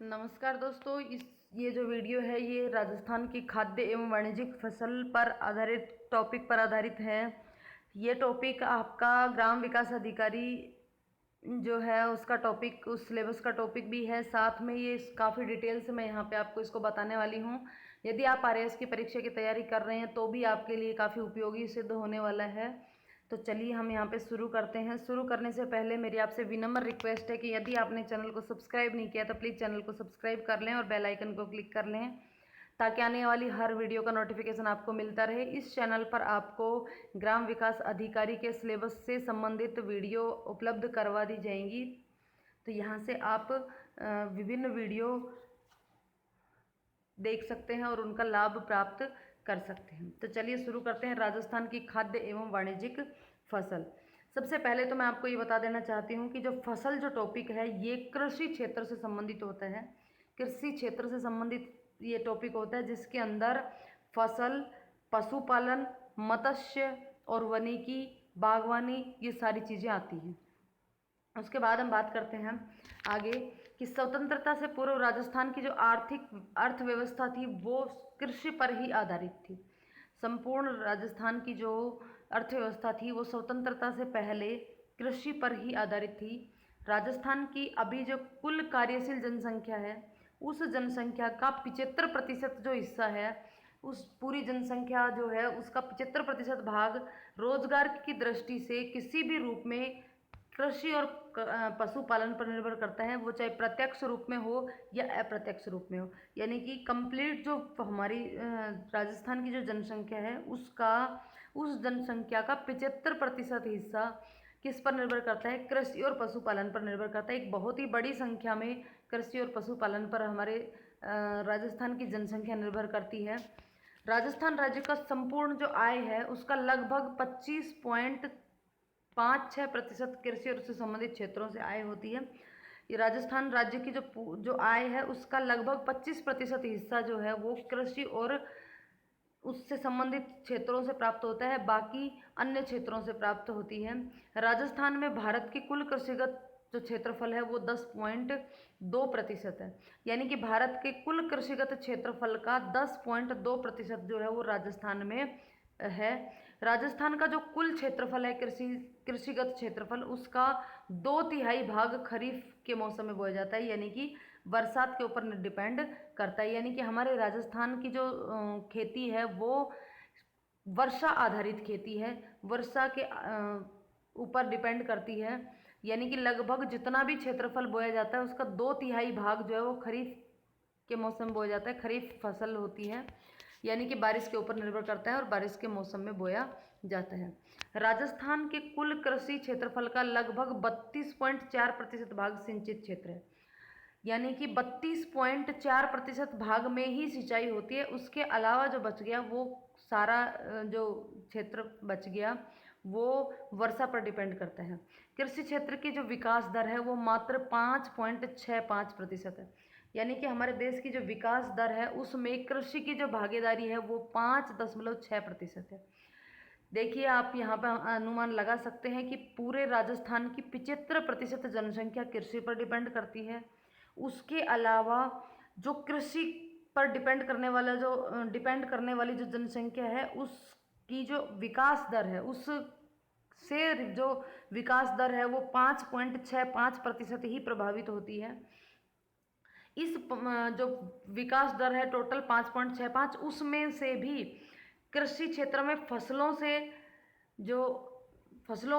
नमस्कार दोस्तों, ये जो वीडियो है ये राजस्थान की खाद्य एवं वाणिज्यिक फसल पर आधारित टॉपिक पर आधारित है। ये टॉपिक आपका ग्राम विकास अधिकारी जो है उसका टॉपिक, उस सिलेबस का टॉपिक भी है। साथ में ये काफ़ी डिटेल से मैं यहाँ पे आपको इसको बताने वाली हूँ। यदि आप आरएएस की परीक्षा की तैयारी कर रहे हैं तो भी आपके लिए काफ़ी उपयोगी सिद्ध होने वाला है। तो चलिए हम यहाँ पे शुरू करते हैं। शुरू करने से पहले मेरी आपसे विनम्र रिक्वेस्ट है कि यदि आपने चैनल को सब्सक्राइब नहीं किया तो प्लीज़ चैनल को सब्सक्राइब कर लें और बेल आइकन को क्लिक कर लें ताकि आने वाली हर वीडियो का नोटिफिकेशन आपको मिलता रहे। इस चैनल पर आपको ग्राम विकास अधिकारी के सिलेबस से संबंधित वीडियो उपलब्ध करवा दी जाएंगी। तो यहाँ से आप विभिन्न वीडियो देख सकते हैं और उनका लाभ प्राप्त कर सकते हैं। तो चलिए शुरू करते हैं। राजस्थान की खाद्य एवं वाणिज्यिक फसल। सबसे पहले तो मैं आपको ये बता देना चाहती हूँ कि जो फसल जो टॉपिक है ये कृषि क्षेत्र से संबंधित होता है। कृषि क्षेत्र से संबंधित ये टॉपिक होता है जिसके अंदर फसल, पशुपालन, मत्स्य और वनिकी, बागवानी, ये सारी चीज़ें आती हैं। उसके बाद हम बात करते हैं आगे कि स्वतंत्रता से पूर्व राजस्थान की जो आर्थिक अर्थव्यवस्था थी वो कृषि पर ही आधारित थी। संपूर्ण राजस्थान की जो अर्थव्यवस्था थी वो स्वतंत्रता से पहले कृषि पर ही आधारित थी। राजस्थान की अभी जो कुल कार्यशील जनसंख्या है उस जनसंख्या का 75% जो हिस्सा है, उस पूरी जनसंख्या जो है उसका 75% भाग रोजगार की दृष्टि से किसी भी रूप में कृषि और पशुपालन पर निर्भर करता है, वो चाहे प्रत्यक्ष रूप में हो या अप्रत्यक्ष रूप में हो। यानी कि कंप्लीट जो हमारी राजस्थान की जो जनसंख्या है उसका, उस जनसंख्या का 75% हिस्सा किस पर निर्भर करता है? कृषि और पशुपालन पर निर्भर करता है। एक बहुत ही बड़ी संख्या में कृषि और पशुपालन पर हमारे राजस्थान की जनसंख्या निर्भर करती है। राजस्थान राज्य का संपूर्ण जो आय है उसका लगभग 25.56% कृषि और उससे संबंधित क्षेत्रों से आय होती है। ये राजस्थान राज्य की जो आय है उसका लगभग 25% हिस्सा जो है वो कृषि और उससे संबंधित क्षेत्रों से प्राप्त होता है, बाकी अन्य क्षेत्रों से प्राप्त होती है। राजस्थान में भारत की कुल कृषिगत जो क्षेत्रफल है वो 10.2% है। यानी कि भारत के कुल कृषिगत क्षेत्रफल का 10.2% जो है वो राजस्थान में है। राजस्थान का जो कुल क्षेत्रफल है कृषिगत क्षेत्रफल, उसका 2/3 भाग खरीफ के मौसम में बोया जाता है, यानी कि बरसात के ऊपर डिपेंड करता है। यानी कि हमारे राजस्थान की जो खेती है वो वर्षा आधारित खेती है, वर्षा के ऊपर डिपेंड करती है। यानी कि लगभग जितना भी क्षेत्रफल बोया जाता है उसका 2/3 भाग जो है वो खरीफ के मौसम में बोया जाता है, खरीफ फसल होती है। यानी कि बारिश के ऊपर निर्भर करता है और बारिश के मौसम में बोया जाता है। राजस्थान के कुल कृषि क्षेत्रफल का लगभग 32.4% भाग सिंचित क्षेत्र है। यानी कि 32.4% भाग में ही सिंचाई होती है। उसके अलावा जो बच गया वो सारा जो क्षेत्र बच गया वो वर्षा पर डिपेंड करता है। कृषि क्षेत्र की जो विकास दर है वो मात्र 5.65% है। यानी कि हमारे देश की जो विकास दर है उसमें कृषि की जो भागीदारी है वो 5.6% है। देखिए आप यहाँ पर अनुमान लगा सकते हैं कि पूरे राजस्थान की 75% जनसंख्या कृषि पर डिपेंड करती है। उसके अलावा जो कृषि पर डिपेंड करने वाली जो जनसंख्या है उसकी जो विकास दर है उससे जो विकास दर है वो 5.65% ही प्रभावित होती है। इस जो विकास दर है टोटल 5.65, उसमें से भी कृषि क्षेत्र में फसलों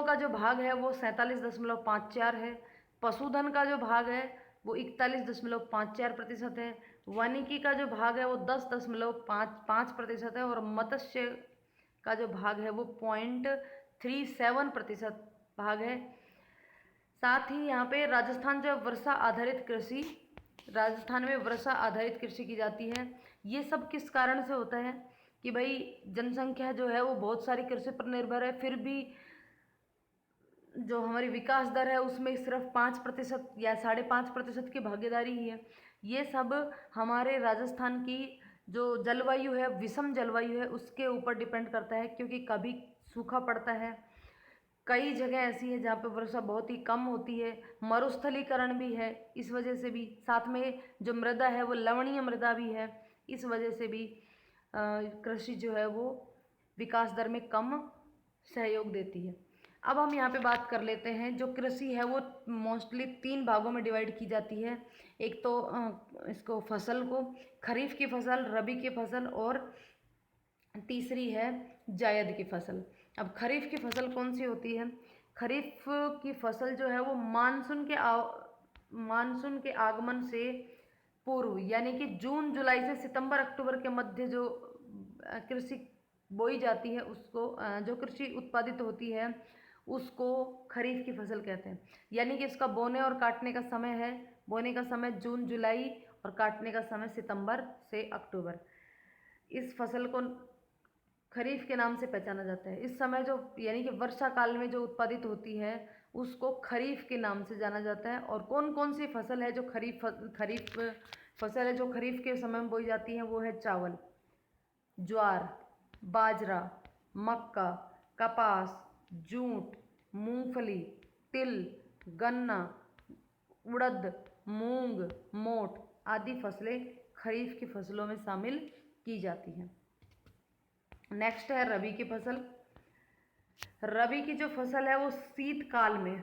का जो भाग है वो 47.54 है। पशुधन का जो भाग है वो 41.54% है। वानिकी का जो भाग है वो 10.55% है और मत्स्य का जो भाग है वो 0.37% भाग है। साथ ही यहाँ पे राजस्थान में वर्षा आधारित कृषि की जाती है। ये सब किस कारण से होता है कि भाई जनसंख्या जो है वो बहुत सारी कृषि पर निर्भर है, फिर भी जो हमारी विकास दर है उसमें सिर्फ 5% या 5.5% की भागीदारी ही है। ये सब हमारे राजस्थान की जो जलवायु है, विषम जलवायु है, उसके ऊपर डिपेंड करता है, क्योंकि कभी सूखा पड़ता है कई जगह ऐसी है जहाँ पे वर्षा बहुत ही कम होती है, मरुस्थलीकरण भी है इस वजह से भी, साथ में जो मृदा है वो लवणीय मृदा भी है, इस वजह से भी कृषि जो है वो विकास दर में कम सहयोग देती है। अब हम यहाँ पे बात कर लेते हैं, जो कृषि है वो मोस्टली 3 भागों में डिवाइड की जाती है। एक तो इसको फसल को, खरीफ की फसल, रबी की फसल और तीसरी है जायद की फसल। अब खरीफ की फसल कौन सी होती है? खरीफ की फसल जो है वो मानसून के आगमन से पूर्व, यानी कि जून जुलाई से सितंबर अक्टूबर के मध्य जो कृषि बोई जाती है, उसको जो कृषि उत्पादित होती है उसको खरीफ की फसल कहते हैं। यानी कि इसका बोने और काटने का समय है, बोने का समय जून जुलाई और काटने का समय सितंबर से अक्टूबर। इस फसल को खरीफ के नाम से पहचाना जाता है। इस समय जो यानी कि वर्षा काल में जो उत्पादित होती है उसको खरीफ के नाम से जाना जाता है। और कौन कौन सी फसल है जो खरीफ फसल है जो खरीफ के समय में बोई जाती है? वो है चावल, ज्वार, बाजरा, मक्का, कपास, जूट, मूंगफली, तिल, गन्ना, उड़द, मूंग, मोठ आदि फसलें खरीफ की फसलों में शामिल की जाती हैं। नेक्स्ट है रबी की फसल। रबी की जो फसल है वो शीतकाल में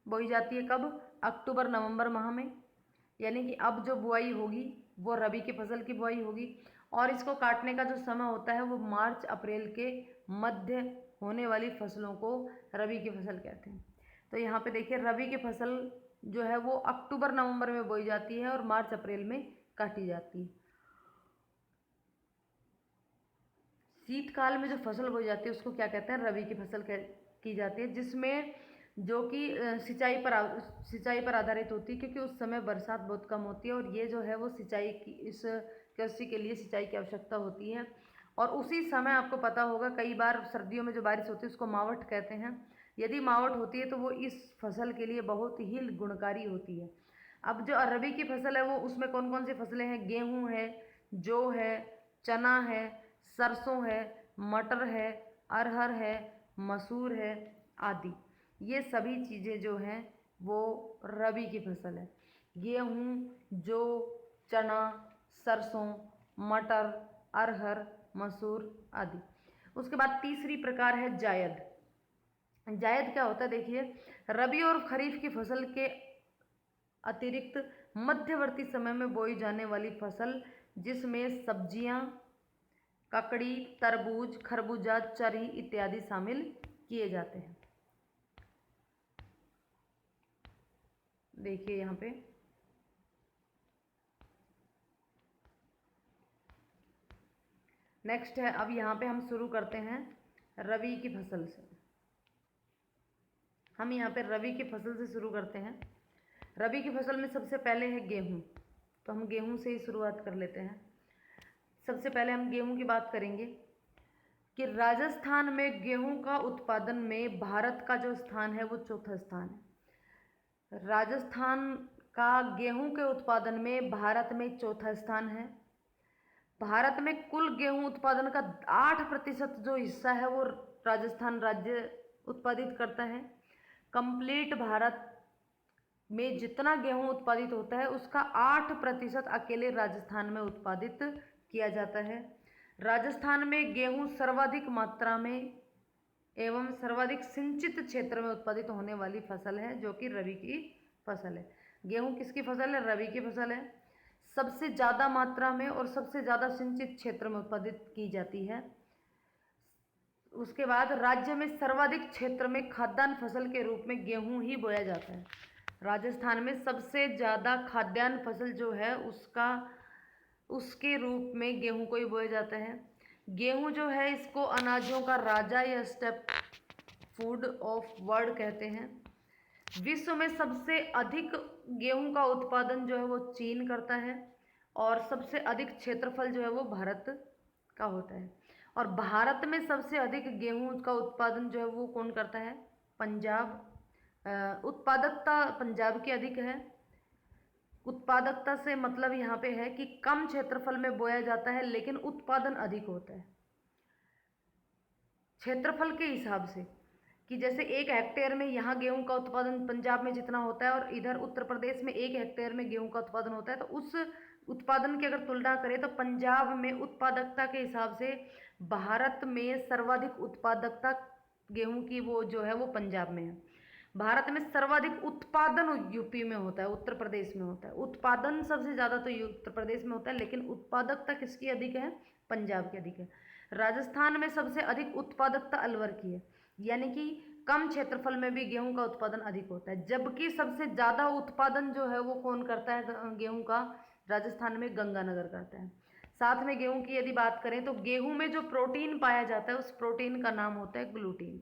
बोई जाती है। कब? अक्टूबर नवंबर माह में। यानी कि अब जो बुआई होगी वो रबी की फसल की बुआई होगी। और इसको काटने का जो समय होता है वो मार्च अप्रैल के मध्य होने वाली फसलों को रबी की फसल कहते हैं। तो यहाँ पे देखिए, रबी की फसल जो है वो अक्टूबर नवंबर में बोई जाती है और मार्च अप्रैल में काटी जाती है। शीतकाल में जो फसल बोई जाती है उसको क्या कहते हैं? रबी की फसल की जाती है, जिसमें जो कि सिंचाई पर आधारित होती है, क्योंकि उस समय बरसात बहुत कम होती है और ये जो है वो सिंचाई की इस कृषि के लिए सिंचाई की आवश्यकता होती है। और उसी समय आपको पता होगा, कई बार सर्दियों में जो बारिश होती है उसको मावठ कहते हैं। यदि मावठ होती है तो वो इस फसल के लिए बहुत ही गुणकारी होती है। अब जो रबी की फसल है वो उसमें कौन कौन सी फसलें हैं? गेहूँ है, जौ है, चना है, सरसों है, मटर है, अरहर है, मसूर है आदि। ये सभी चीज़ें जो हैं वो रबी की फसल है। गेहूँ, जौ, चना, सरसों, मटर, अरहर, मसूर आदि। उसके बाद तीसरी प्रकार है जायद। जायद क्या होता है? देखिए, रबी और खरीफ की फसल के अतिरिक्त मध्यवर्ती समय में बोई जाने वाली फसल, जिसमें सब्जियां, ककड़ी, तरबूज, खरबूजा, चरी इत्यादि शामिल किए जाते हैं। देखिए यहाँ पे नेक्स्ट है। अब यहाँ पे हम शुरू करते हैं रबी की फसल से। हम यहाँ पे रबी की फसल से शुरू करते हैं। रबी की फसल में सबसे पहले है गेहूँ, तो हम गेहूँ से ही शुरुआत कर लेते हैं। सबसे पहले हम गेहूँ की बात करेंगे कि राजस्थान में गेहूँ का उत्पादन में भारत का जो स्थान है वो चौथा स्थान है। राजस्थान का गेहूँ के उत्पादन में भारत में चौथा स्थान है। भारत में कुल गेहूँ उत्पादन का 8% जो हिस्सा है वो राजस्थान राज्य उत्पादित करता है। कंप्लीट भारत में जितना गेहूँ उत्पादित होता है उसका 8% अकेले राजस्थान में उत्पादित किया जाता है। राजस्थान में गेहूँ सर्वाधिक मात्रा में एवं सर्वाधिक सिंचित क्षेत्र में उत्पादित होने वाली फसल है, जो कि रबी की फसल है। गेहूँ किसकी फसल है? रबी की फसल है। सबसे ज़्यादा मात्रा में और सबसे ज़्यादा सिंचित क्षेत्र में उत्पादित की जाती है। उसके बाद राज्य में सर्वाधिक क्षेत्र में खाद्यान्न फसल के रूप में गेहूँ ही बोया जाता है। राजस्थान में सबसे ज़्यादा खाद्यान्न फसल जो है उसके रूप में गेहूँ को ही बोया जाता है। गेहूँ जो है इसको अनाजों का राजा या स्टेप फूड ऑफ वर्ल्ड कहते हैं। विश्व में सबसे अधिक गेहूं का उत्पादन जो है वो चीन करता है और सबसे अधिक क्षेत्रफल जो है वो भारत का होता है। और भारत में सबसे अधिक गेहूं का उत्पादन जो है वो कौन करता है? पंजाब। उत्पादकता पंजाब की अधिक है। उत्पादकता से मतलब यहाँ पे है कि कम क्षेत्रफल में बोया जाता है लेकिन उत्पादन अधिक होता है क्षेत्रफल के हिसाब से। कि जैसे 1 हेक्टेयर में यहाँ गेहूं का उत्पादन पंजाब में जितना होता है और इधर उत्तर प्रदेश में 1 हेक्टेयर में गेहूं का उत्पादन होता है, तो उस उत्पादन की अगर तुलना करें तो पंजाब में उत्पादकता के हिसाब से भारत में सर्वाधिक उत्पादकता गेहूं की वो जो है वो पंजाब में है। भारत में सर्वाधिक उत्पादन यूपी में होता है, उत्तर प्रदेश में होता है। उत्पादन सबसे ज़्यादा तो उत्तर प्रदेश में होता है, लेकिन उत्पादकता किसकी अधिक है? पंजाब की अधिक है। राजस्थान में सबसे अधिक उत्पादकता अलवर की है, यानी कि कम क्षेत्रफल में भी गेहूं का उत्पादन अधिक होता है। जबकि सबसे ज़्यादा उत्पादन जो है वो कौन करता है गेहूं का? राजस्थान में गंगानगर करता है। साथ में गेहूं की यदि बात करें तो गेहूं में जो प्रोटीन पाया जाता है उस प्रोटीन का नाम होता है ग्लूटीन।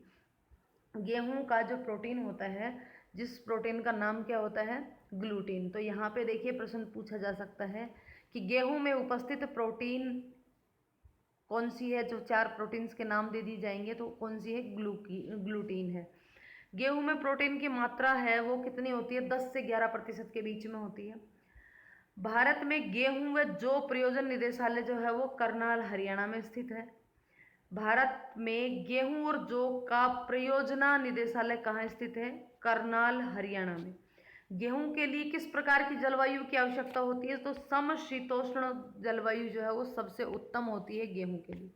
गेहूं का जो प्रोटीन होता है, जिस प्रोटीन का नाम क्या होता है? ग्लूटीन। तो यहाँ पे देखिए प्रश्न पूछा जा सकता है कि गेहूं में उपस्थित प्रोटीन कौन सी है? जो 4 प्रोटीन्स के नाम दे दिए जाएंगे तो कौन सी है? ग्लूटीन है। गेहूं में प्रोटीन की मात्रा है वो कितनी होती है? 10 से 11% के बीच में होती है। भारत में गेहूं व जौ प्रयोजन निदेशालय जो है वो करनाल हरियाणा में स्थित है। भारत में गेहूं और जौ का प्रयोजना निदेशालय कहाँ स्थित है? करनाल हरियाणा में। गेहूं के लिए किस प्रकार की जलवायु की आवश्यकता होती है? तो समशीतोष्ण जलवायु जो है वो सबसे उत्तम होती है गेहूं के लिए।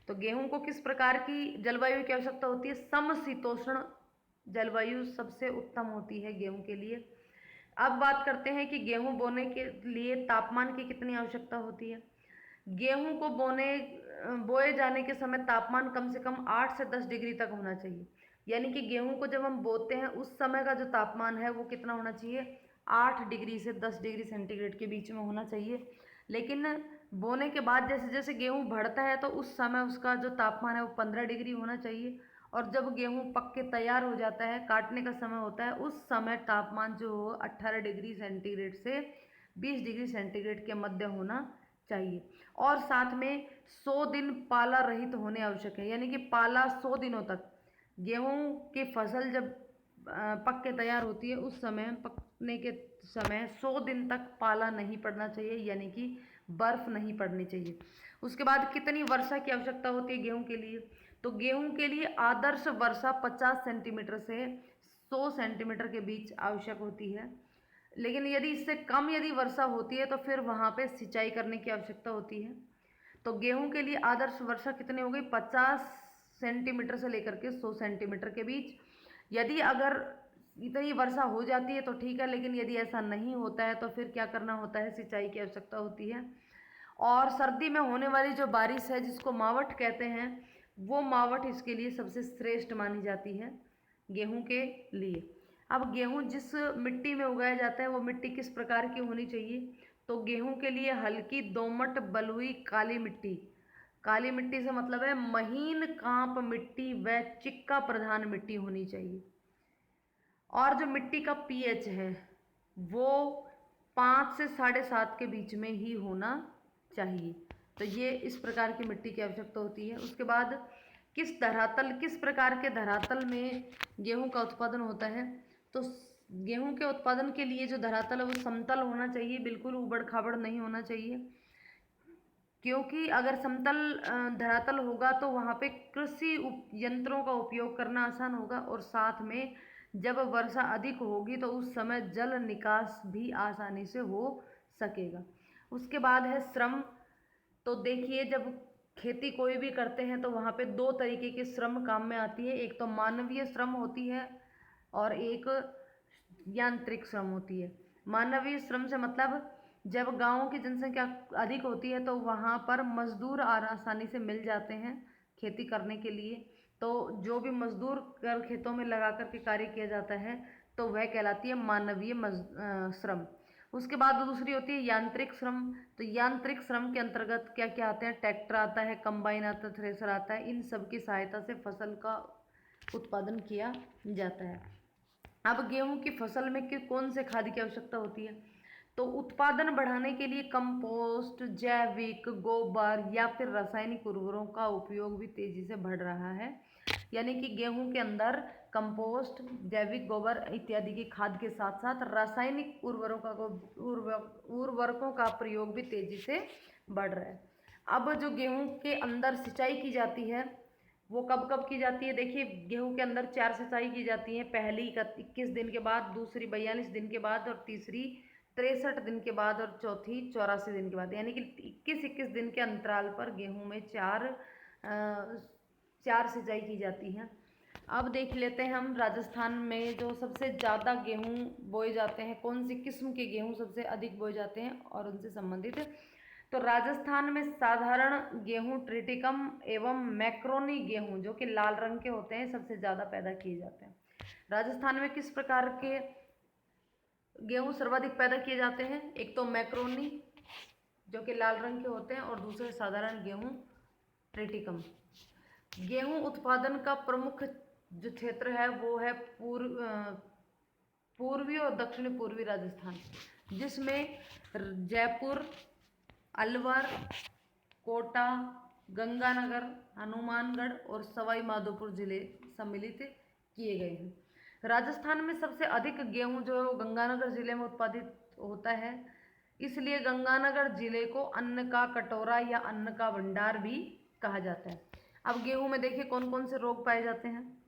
तो गेहूं को किस प्रकार की जलवायु की आवश्यकता होती है? समशीतोष्ण जलवायु सबसे उत्तम होती है गेहूं के लिए। अब बात करते हैं कि गेहूं बोने के लिए तापमान की कितनी आवश्यकता होती है। गेहूं को बोए जाने के समय तापमान कम से कम 8 से 10 डिग्री तक होना चाहिए। यानी कि गेहूं को जब हम बोते हैं उस समय का जो तापमान है वो कितना होना चाहिए? 8 डिग्री से 10 डिग्री सेंटीग्रेड के बीच में होना चाहिए। लेकिन बोने के बाद जैसे जैसे गेहूं बढ़ता है तो उस समय उसका जो तापमान है वो 15 डिग्री होना चाहिए। और जब गेहूं पक के तैयार हो जाता है, काटने का समय होता है, उस समय तापमान जो हो 18 डिग्री सेंटीग्रेड से 20 डिग्री सेंटीग्रेड के मध्य होना चाहिए। और साथ में 100 दिन पाला रहित होने आवश्यक है। यानी कि पाला 100 दिनों तक, गेहूं की फसल जब पक के तैयार होती है उस समय, पकने के समय 100 दिन तक पाला नहीं पड़ना चाहिए, यानी कि बर्फ नहीं पड़नी चाहिए। उसके बाद कितनी वर्षा की आवश्यकता होती है गेहूं के लिए? तो गेहूं के लिए आदर्श वर्षा 50 सेंटीमीटर से 100 सेंटीमीटर के बीच आवश्यक होती है। लेकिन यदि इससे कम यदि वर्षा होती है तो फिर वहाँ पे सिंचाई करने की आवश्यकता होती है। तो गेहूं के लिए आदर्श वर्षा कितनी हो गई? 50 सेंटीमीटर से लेकर के 100 सेंटीमीटर के बीच। यदि अगर इतनी वर्षा हो जाती है तो ठीक है, लेकिन यदि ऐसा नहीं होता है तो फिर क्या करना होता है? सिंचाई की आवश्यकता होती है। और सर्दी में होने वाली जो बारिश है जिसको मावठ कहते हैं, वो मावठ इसके लिए सबसे श्रेष्ठ मानी जाती है गेहूं के लिए। अब गेहूं जिस मिट्टी में उगाया जाता है वो मिट्टी किस प्रकार की होनी चाहिए? तो गेहूं के लिए हल्की दोमट बलुई काली मिट्टी, काली मिट्टी से मतलब है महीन कांप मिट्टी व चिक्का प्रधान मिट्टी होनी चाहिए। और जो मिट्टी का पीएच है वो 5 से 7.5 के बीच में ही होना चाहिए। तो ये इस प्रकार की मिट्टी की आवश्यकता होती है। उसके बाद किस प्रकार के धरातल में गेहूं का उत्पादन होता है? तो गेहूं के उत्पादन के लिए जो धरातल है वो समतल होना चाहिए, बिल्कुल ऊबड़ खाबड़ नहीं होना चाहिए। क्योंकि अगर समतल धरातल होगा तो वहाँ पे कृषि यंत्रों का उपयोग करना आसान होगा, और साथ में जब वर्षा अधिक होगी तो उस समय जल निकास भी आसानी से हो सकेगा। उसके बाद है श्रम। तो देखिए जब खेती कोई भी करते हैं तो वहाँ पे 2 तरीके की श्रम काम में आती है। एक तो मानवीय श्रम होती है और एक यांत्रिक श्रम होती है। मानवीय श्रम से मतलब जब गाँव की जनसंख्या अधिक होती है तो वहाँ पर मजदूर आसानी से मिल जाते हैं खेती करने के लिए। तो जो भी मजदूर कर खेतों में लगा कर के कार्य किया जाता है तो वह कहलाती है मानवीय श्रम। उसके बाद दूसरी होती है यांत्रिक श्रम। तो यांत्रिक श्रम के अंतर्गत क्या क्या आते हैं? ट्रैक्टर आता है, कंबाइन आता है, थ्रेसर आता है। इन सब की सहायता से फसल का उत्पादन किया जाता है। अब गेहूं की फसल में कौन से खाद की आवश्यकता होती है? तो उत्पादन बढ़ाने के लिए कंपोस्ट, जैविक गोबर या फिर रासायनिक उर्वरकों का उपयोग भी तेजी से बढ़ रहा है। यानी कि गेहूं के अंदर कंपोस्ट, जैविक गोबर इत्यादि की खाद के साथ साथ रासायनिक उर्वरकों का प्रयोग भी तेजी से बढ़ रहा है। अब जो गेहूं के अंदर सिंचाई की जाती है वो कब कब की जाती है? देखिए, गेहूं के अंदर 4 सिंचाई की जाती है। पहली 21 दिन के बाद, दूसरी 42 दिन के बाद, और तीसरी 63 दिन के बाद, और चौथी 84 दिन के बाद। यानी कि 21-21 दिन के अंतराल पर गेहूं में चार सिंचाई की जाती है। अब देख लेते हैं हम राजस्थान में जो सबसे ज़्यादा गेहूं बोए जाते हैं, कौन सी किस्म के गेहूं सबसे अधिक बोए जाते हैं और उनसे संबंधित। तो राजस्थान में साधारण गेहूं, ट्रिटिकम एवं मैक्रोनी गेहूं जो कि लाल रंग के होते हैं सबसे ज़्यादा पैदा किए जाते हैं। राजस्थान में किस प्रकार के गेहूं सर्वाधिक पैदा किए जाते हैं? एक तो मैक्रोनी जो कि लाल रंग के होते हैं, और दूसरे साधारण गेहूं ट्रिटिकम। गेहूं उत्पादन का प्रमुख जो क्षेत्र है वो है पूर्वी और दक्षिणी पूर्वी राजस्थान, जिसमें जयपुर, अलवर, कोटा, गंगानगर, हनुमानगढ़ और सवाई माधोपुर जिले सम्मिलित किए गए हैं। राजस्थान में सबसे अधिक गेहूं जो है वो गंगानगर जिले में उत्पादित होता है, इसलिए गंगानगर जिले को अन्न का कटोरा या अन्न का भंडार भी कहा जाता है। अब गेहूं में देखिए कौन कौन से रोग पाए जाते हैं।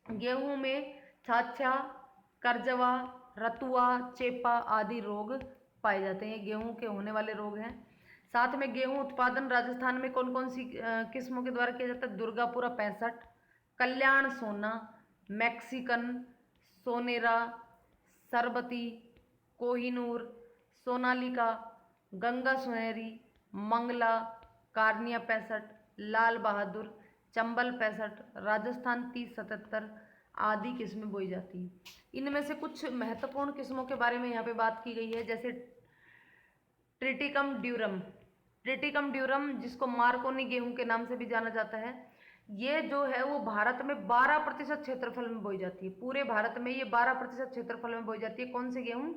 गेहूं में छाछा, करजवा, रतुआ, चेपा आदि रोग पाए जाते हैं। गेहूं के होने वाले रोग हैं। साथ में गेहूं उत्पादन राजस्थान में कौन कौन सी किस्मों के द्वारा किया जाता है? दुर्गापुरा 65, कल्याण सोना, मैक्सिकन, सोनेरा, सरबती, कोहिनूर, सोनालिका, गंगा सुनहरी, मंगला, कार्निया 65, लाल बहादुर, चंबल 65, राजस्थान 3077 आदि किस्में बोई जाती हैं। इनमें से कुछ महत्वपूर्ण किस्मों के बारे में यहाँ पे बात की गई है, जैसे ट्रिटिकम ड्यूरम। ट्रिटिकम ड्यूरम जिसको मार्कोनी गेहूं के नाम से भी जाना जाता है, ये जो है वो भारत में 12% क्षेत्रफल में बोई जाती है। पूरे भारत में ये 12% क्षेत्रफल में बोई जाती है। कौन से गेहूं?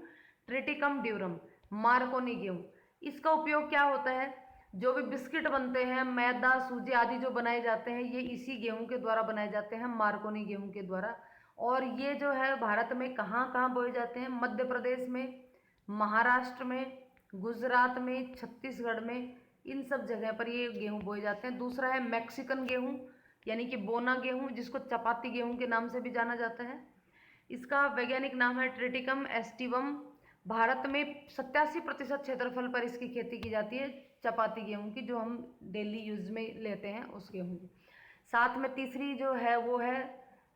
ट्रिटिकम ड्यूरम, मार्कोनी गेहूं। इसका उपयोग क्या होता है? जो भी बिस्किट बनते हैं, मैदा, सूजी आदि जो बनाए जाते हैं, ये इसी गेहूं के द्वारा बनाए जाते हैं, मार्कोनी गेहूं के द्वारा। और ये जो है भारत में कहाँ कहाँ बोए जाते हैं? मध्य प्रदेश में, महाराष्ट्र में, गुजरात में, छत्तीसगढ़ में, इन सब जगह पर ये गेहूं बोए जाते हैं। दूसरा है मैक्सिकन गेहूं, यानी कि बोना गेहूं, जिसको चपाती गेहूं के नाम से भी जाना जाता है। इसका वैज्ञानिक नाम है ट्रिटिकम एस्टिवम। भारत में 87% क्षेत्रफल पर इसकी खेती की जाती है, चपाती गेहूं की, जो हम डेली यूज में लेते हैं उस गेहूं की। साथ में तीसरी जो है वो है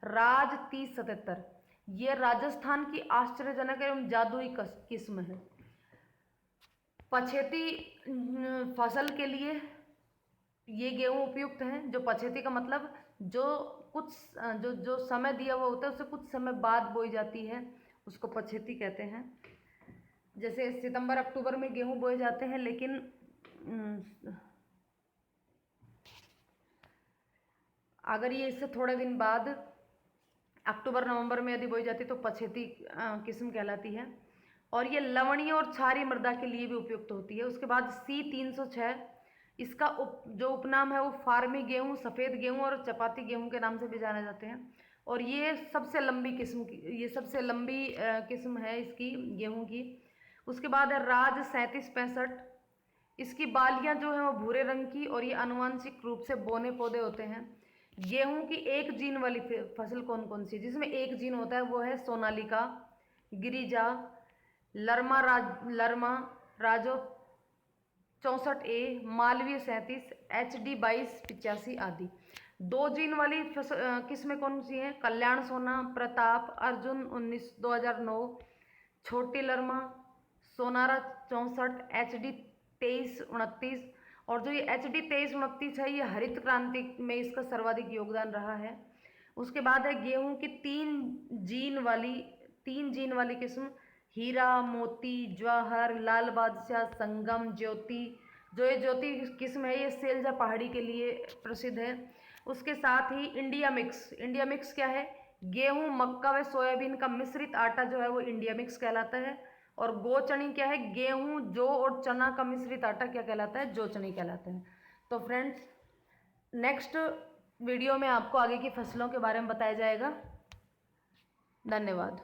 राज 3077। ये राजस्थान की आश्चर्यजनक एवं जादुई किस्म है। पछेती फसल के लिए ये गेहूं उपयुक्त हैं। जो पछेती का मतलब जो कुछ जो समय दिया हुआ होता है उससे कुछ समय बाद बोई जाती है, उसको पछेती कहते हैं। जैसे सितंबर अक्टूबर में गेहूं बोए जाते हैं, लेकिन अगर ये इससे थोड़े दिन बाद अक्टूबर नवंबर में यदि बोई जाती है तो पछेती किस्म कहलाती है। और ये लवणीय और क्षारीय मृदा के लिए भी उपयुक्त होती है। उसके बाद C306, इसका जो उपनाम है वो फार्मी गेहूं, सफ़ेद गेहूं और चपाती गेहूं के नाम से भी जाने जाते हैं। और ये सबसे लंबी किस्म है इसकी गेहूं की। उसके बाद है राज 3765। इसकी बालियां जो है वो भूरे रंग की, और ये आनुवांशिक रूप से बोने पौधे होते हैं। गेहूं की एक जीन वाली फसल कौन कौन सी? जिसमें एक जीन होता है वो है सोनालिका, गिरिजा, लरमा राजो 64A, मालवीय 37, HD 2285 आदि। दो जीन वाली किस्में कौन सी हैं? कल्याण सोना, प्रताप, अर्जुन 2009, छोटी लरमा, सोनारा 64, HD 2329। और जो ये HD 2329 है, ये हरित क्रांति में इसका सर्वाधिक योगदान रहा है। उसके बाद है गेहूं की तीन जीन वाली किस्म, हीरा, मोती, जवाहर, लाल बादशाह, संगम, ज्योति। जो ये ज्योति किस्म है ये सेल्जा पहाड़ी के लिए प्रसिद्ध है। उसके साथ ही इंडिया मिक्स क्या है? गेहूं, मक्का व सोयाबीन का मिश्रित आटा जो है वो इंडिया मिक्स कहलाता है। और गोचनी क्या है? गेहूं, जौ और चना का मिश्रित आटा क्या कहलाता है? जोचनी कहलाता है। तो फ्रेंड्स, नेक्स्ट वीडियो में आपको आगे की फसलों के बारे में बताया जाएगा। धन्यवाद।